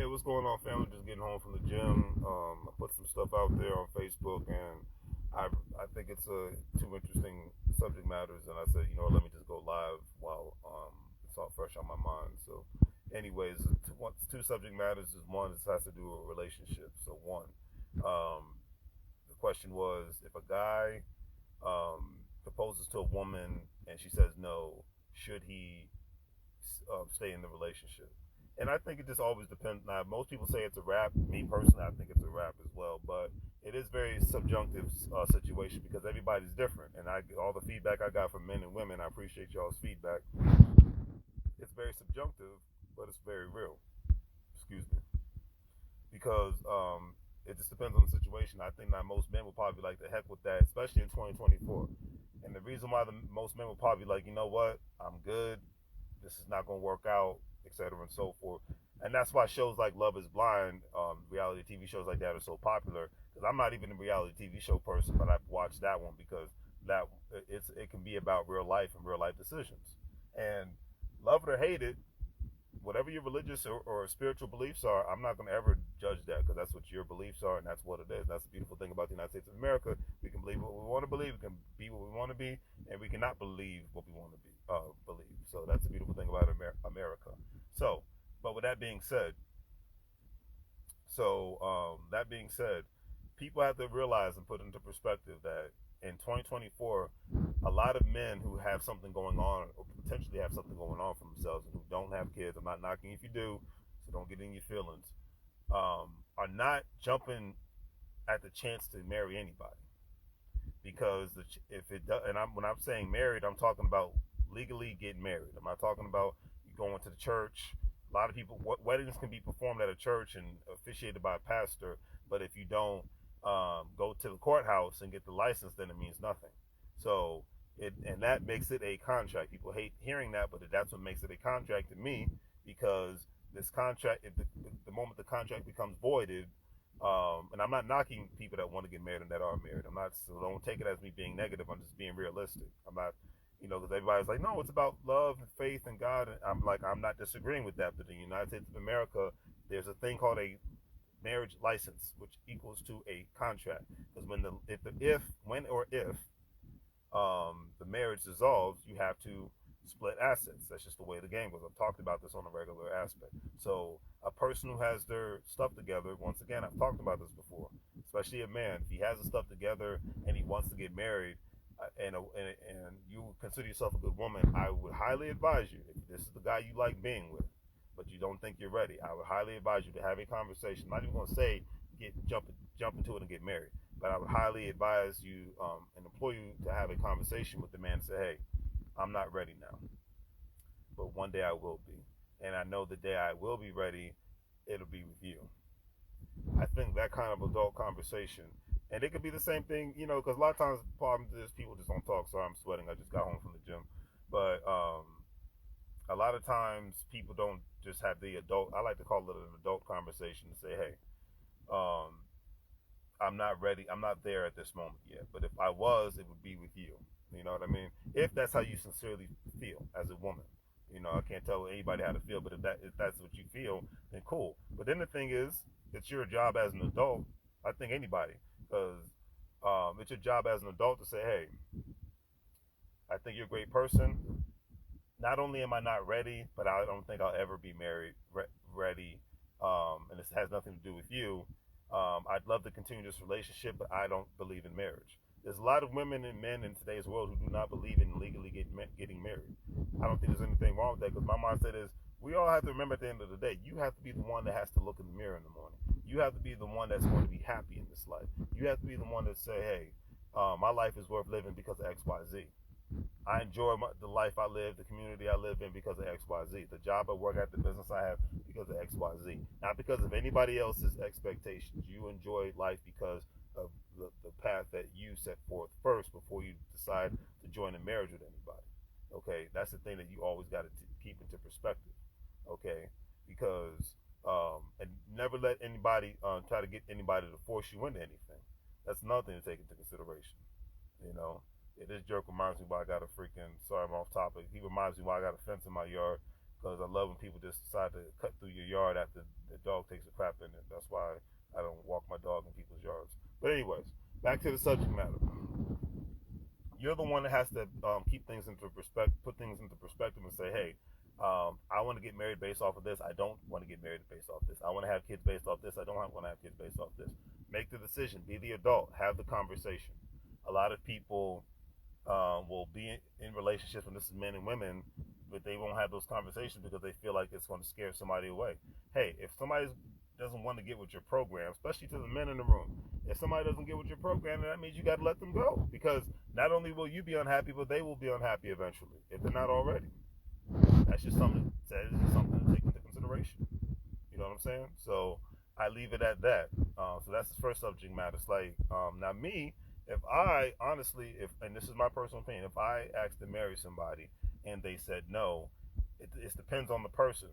Hey, what's going on, family? Just getting home from the gym. I put some stuff out there on Facebook, and I think it's two interesting subject matters. And I said, let me just go live while it's all fresh on my mind. So, anyways, two subject matters is one. This has to do with relationships. So, one, the question was, if a guy proposes to a woman and she says no, should he stay in the relationship? And I think it just always depends. Now, most people say it's a wrap. Me personally, I think it's a wrap as well. But it is very subjunctive situation because everybody's different. And all the feedback I got from men and women, I appreciate y'all's feedback. It's very subjunctive, but it's very real. Excuse me, because it just depends on the situation. I think that most men will probably be like the heck with that, especially in 2024. And the reason why most men will probably be like, you know what, I'm good. This is not going to work out, etc., and so forth. And that's why shows like Love Is Blind, reality TV shows like that are so popular. Because I'm not even a reality TV show person, but I've watched that one because it can be about real life and real life decisions. And love it or hate it, whatever your religious or spiritual beliefs are, I'm not going to ever judge that because that's what your beliefs are and that's what it is. That's the beautiful thing about the United States of America. We can believe what we want to believe, we can be what we want to be, and we cannot believe what we want to believe. So that's the beautiful thing about America. So, but with that being said, people have to realize and put into perspective that in 2024, a lot of men who have something going on or potentially have something going on for themselves and who don't have kids, I'm not knocking if you do, so don't get in your feelings, are not jumping at the chance to marry anybody. Because if it does, and when I'm saying married, I'm talking about legally getting married. I'm not talking about you going to the church. A lot of people, weddings can be performed at a church and officiated by a pastor, but if you don't go to the courthouse and get the license, then it means nothing. So and that makes it a contract. People hate hearing that, but that's what makes it a contract to me because this contract, if the moment the contract becomes voided, and I'm not knocking people that want to get married and that are married. I'm not, so don't take it as me being negative. I'm just being realistic. I'm not, because everybody's like, no, it's about love and faith and God. And I'm like, I'm not disagreeing with that. But in the United States of America, there's a thing called a marriage license, which equals to a contract. Because when or if the marriage dissolves, you have to split assets. That's just the way the game goes. I've talked about this on a regular aspect. So a person who has their stuff together, once again, I've talked about this before, especially a man, if he has his stuff together and he wants to get married, and you consider yourself a good woman, I would highly advise you, if this is the guy you like being with, but you don't think you're ready, I would highly advise you to have a conversation. I'm not even going to say jump into it and get married, but I would highly advise you and implore you to have a conversation with the man and say, hey, I'm not ready now, but one day I will be. And I know the day I will be ready, it'll be with you. I think that kind of adult conversation, and it could be the same thing, because a lot of times the problem is people just don't talk. Sorry, I'm sweating. I just got home from the gym. But a lot of times people don't just have the adult, I like to call it an adult conversation and say, hey, I'm not ready. I'm not there at this moment yet. But if I was, it would be with you. You know what I mean? If that's how you sincerely feel as a woman. I can't tell anybody how to feel, but if that's what you feel, then cool. But then the thing is, it's your job as an adult. I think anybody, because it's your job as an adult to say, hey, I think you're a great person. Not only am I not ready, but I don't think I'll ever be married ready. And this has nothing to do with you. I'd love to continue this relationship, but I don't believe in marriage. There's a lot of women and men in today's world who do not believe in legally getting married. I don't think there's anything wrong with that because my mindset is we all have to remember at the end of the day, you have to be the one that has to look in the mirror in the morning. You have to be the one that's going to be happy in this life. You have to be the one that say, hey, my life is worth living because of X, Y, Z. I enjoy the life I live, the community I live in because of X, Y, Z. The job I work at, the business I have because of X, Y, Z. Not because of anybody else's expectations. You enjoy life because of the path that you set forth first before you decide to join a marriage with anybody. Okay, that's the thing that you always got to keep into perspective. Okay, because and never let anybody try to get anybody to force you into anything. That's another thing to take into consideration. This jerk reminds me why I got a freaking, sorry I'm off topic, he reminds me why I got a fence in my yard because I love when people just decide to cut through your yard after the dog takes back to the subject matter. You're the one that has to keep things into perspective, put things into perspective, and say, hey, I want to get married based off of this. I don't want to get married based off this. I want to have kids based off this. I don't want to have kids based off this. Make the decision. Be the adult. Have the conversation. A lot of people will be in relationships, when this is men and women, but they won't have those conversations because they feel like it's going to scare somebody away. Hey, if somebody doesn't want to get with your program, especially to the men in the room, if somebody doesn't get with your program, then that means you got to let them go, because not only will you be unhappy, but they will be unhappy eventually if they're not already. That's just something to take into consideration. You know what I'm saying? So I leave it at that. So that's the first subject matter. It's like, now me, if I honestly, if and this is my personal opinion, if I asked to marry somebody and they said no, it depends on the person.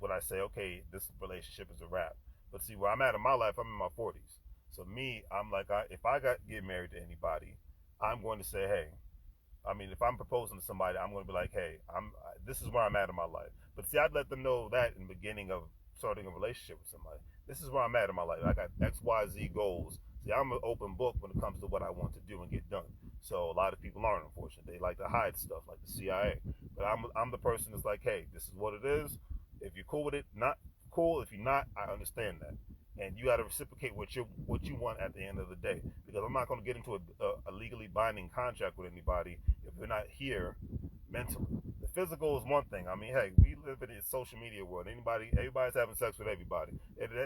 Would I say, okay, this relationship is a wrap? But see, where I'm at in my life, I'm in my 40s. So me, I'm like, if I get married to anybody, I'm going to say, hey, I mean, if I'm proposing to somebody, I'm going to be like, hey, this is where I'm at in my life. But see, I'd let them know that in the beginning of starting a relationship with somebody. This is where I'm at in my life. I got X, Y, Z goals. See, I'm an open book when it comes to what I want to do and get done. So a lot of people aren't, unfortunately. They like to hide stuff, like the CIA. But I'm the person that's like, hey, this is what it is. If you're cool with it, not cool. If you're not, I understand that. And you got to reciprocate what you want at the end of the day. Because I'm not going to get into a legally binding contract with anybody if we're not here mentally. The physical is one thing. I mean, hey, we live in a social media world. Everybody's having sex with everybody.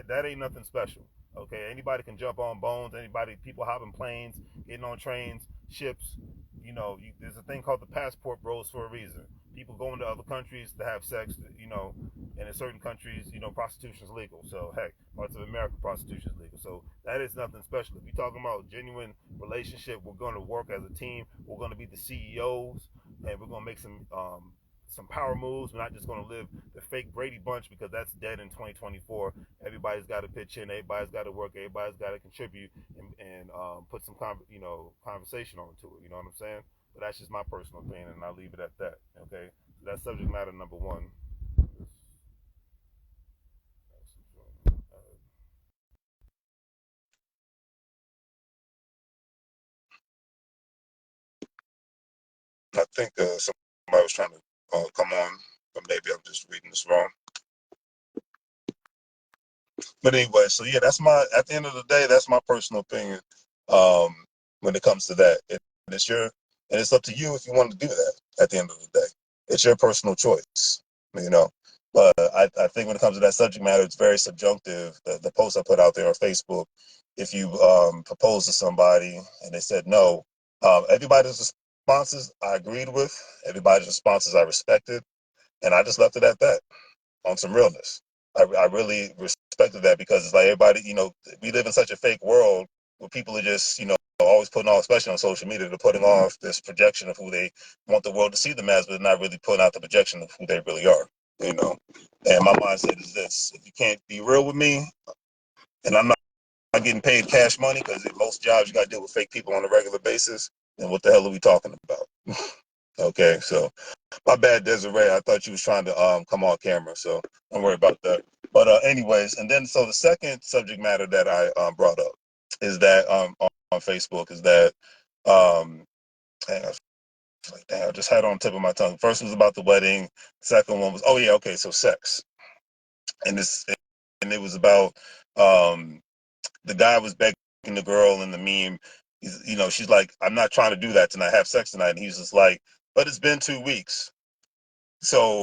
That ain't nothing special. Okay, anybody can jump on bones. People hopping planes, getting on trains, ships. There's a thing called the passport bros for a reason. People go into other countries to have sex. And in certain countries, prostitution is legal. So heck, parts of America, prostitution is legal. So that is nothing special. If you're talking about genuine relationship, we're going to work as a team. We're going to be the CEOs, and we're going to make some power moves. We're not just going to live the fake Brady Bunch, because that's dead in 2024. Everybody's got to pitch in. Everybody's got to work. Everybody's got to contribute and put some conversation onto it. You know what I'm saying? But that's just my personal opinion, and I'll leave it at that. Okay, so that's subject matter number one. I think somebody was trying to come on, but maybe I'm just reading this wrong. But anyway, so yeah, at the end of the day, that's my personal opinion when it comes to that. And it's up to you if you want to do that at the end of the day. It's your personal choice, you know. But I think when it comes to that subject matter, it's very subjunctive. The post I put out there on Facebook, if you propose to somebody and they said no, everybody's responses I agreed with, everybody's responses I respected, and I just left it at that on some realness. I really respected that, because it's like everybody, we live in such a fake world where people are just, always putting off, especially on social media, they're putting off this projection of who they want the world to see them as, but not really putting out the projection of who they really are, And my mindset is this: if you can't be real with me, and I'm not getting paid cash money, because in most jobs you got to deal with fake people on a regular basis, then what the hell are we talking about? Okay, so my bad, Desiree. I thought you was trying to come on camera, so don't worry about that. But anyways, and then so the second subject matter that I brought up is that on Facebook is that I just had it on the tip of my tongue. First was about the wedding. Second one was, oh yeah, okay, so sex, and it was about the guy was begging the girl in the meme. She's like, I'm not trying to do that tonight. Have sex tonight, and he's just like, but it's been 2 weeks. So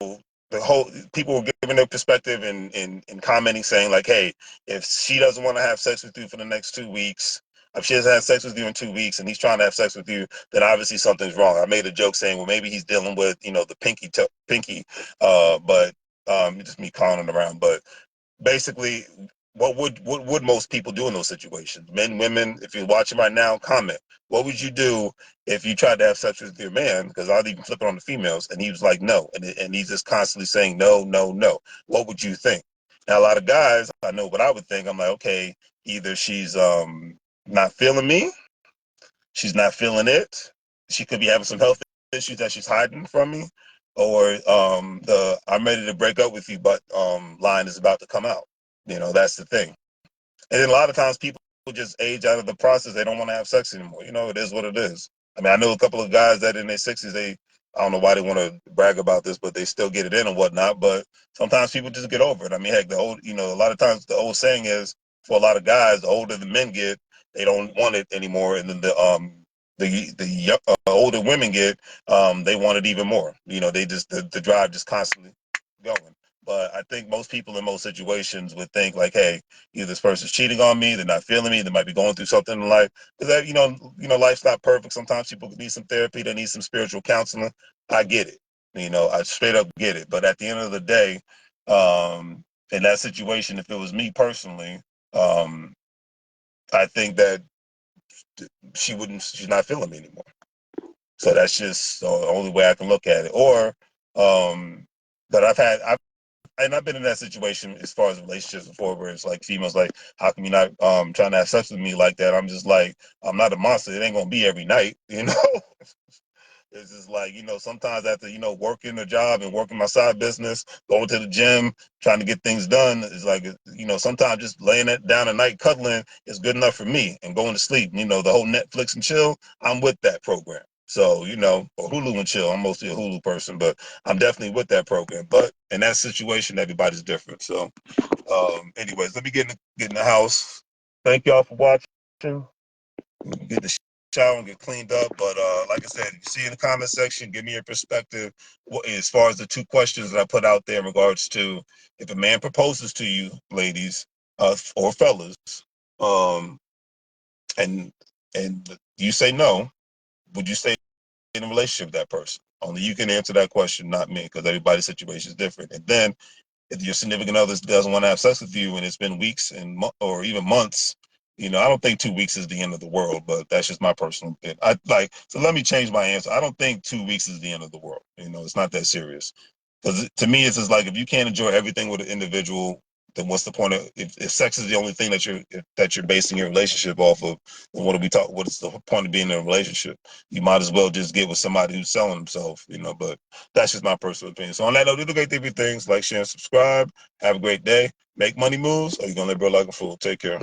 the whole people were giving their perspective and commenting, saying like, hey, if she doesn't want to have sex with you for the next 2 weeks, if she doesn't have sex with you in 2 weeks and he's trying to have sex with you, then obviously something's wrong. I made a joke saying, well, maybe he's dealing with the pinky, but just me clowning around. But basically, what would most people do in those situations? Men, women, if you're watching right now, comment. What would you do if you tried to have sex with your man? Because I'll even flip it on the females, and he was like, no, and he's just constantly saying no, no, no. What would you think? Now, a lot of guys, I know what I would think. I'm like, okay, either she's not feeling me, she's not feeling it. She could be having some health issues that she's hiding from me, or the "I'm ready to break up with you" but line is about to come out. That's the thing. And then a lot of times people just age out of the process. They don't want to have sex anymore. It is what it is. I mean, I know a couple of guys that in their 60s, I don't know why they want to brag about this, but they still get it in and whatnot. But sometimes people just get over it. I mean, heck, a lot of times the old saying is for a lot of guys, the older the men get, they don't want it anymore. And then the older women get, they want it even more. They just, the drive just constantly going. But I think most people in most situations would think like, hey, either this person's cheating on me, they're not feeling me, they might be going through something in life. Because that, life's not perfect. Sometimes people need some therapy, they need some spiritual counseling. I get it. I straight up get it. But at the end of the day, in that situation, if it was me personally, um, I think that she's not feeling me anymore. So that's just the only way I can look at it. Or, but I've been in that situation as far as relationships before, where it's like females like, how come you not trying to have sex with me like that? I'm just like, I'm not a monster. It ain't gonna be every night. It's just like, sometimes after, working a job and working my side business, going to the gym, trying to get things done, it's like, sometimes just laying it down at night, cuddling is good enough for me and going to sleep. The whole Netflix and chill, I'm with that program. So, or Hulu and chill. I'm mostly a Hulu person, but I'm definitely with that program. But in that situation, everybody's different. So, anyways, let me get in the house. Thank y'all for watching. Get the shower and get cleaned up. But like I said, you see in the comment section, give me your perspective as far as the two questions that I put out there in regards to if a man proposes to you, ladies, or fellas, um, and you say no, would you stay in a relationship with that person? Only you can answer that question, not me, because everybody's situation is different. And then if your significant other doesn't want to have sex with you and it's been weeks and or even months, I don't think 2 weeks is the end of the world, but that's just my personal opinion. So let me change my answer. I don't think 2 weeks is the end of the world. It's not that serious. Because to me, it's just like if you can't enjoy everything with an individual, then what's the point of if sex is the only thing that you're basing your relationship off of? Then what are we talking? What is the point of being in a relationship? You might as well just get with somebody who's selling himself, But that's just my personal opinion. So on that note, do the great things. Like, share, and subscribe. Have a great day. Make money moves, or you're gonna live real like a fool. Take care.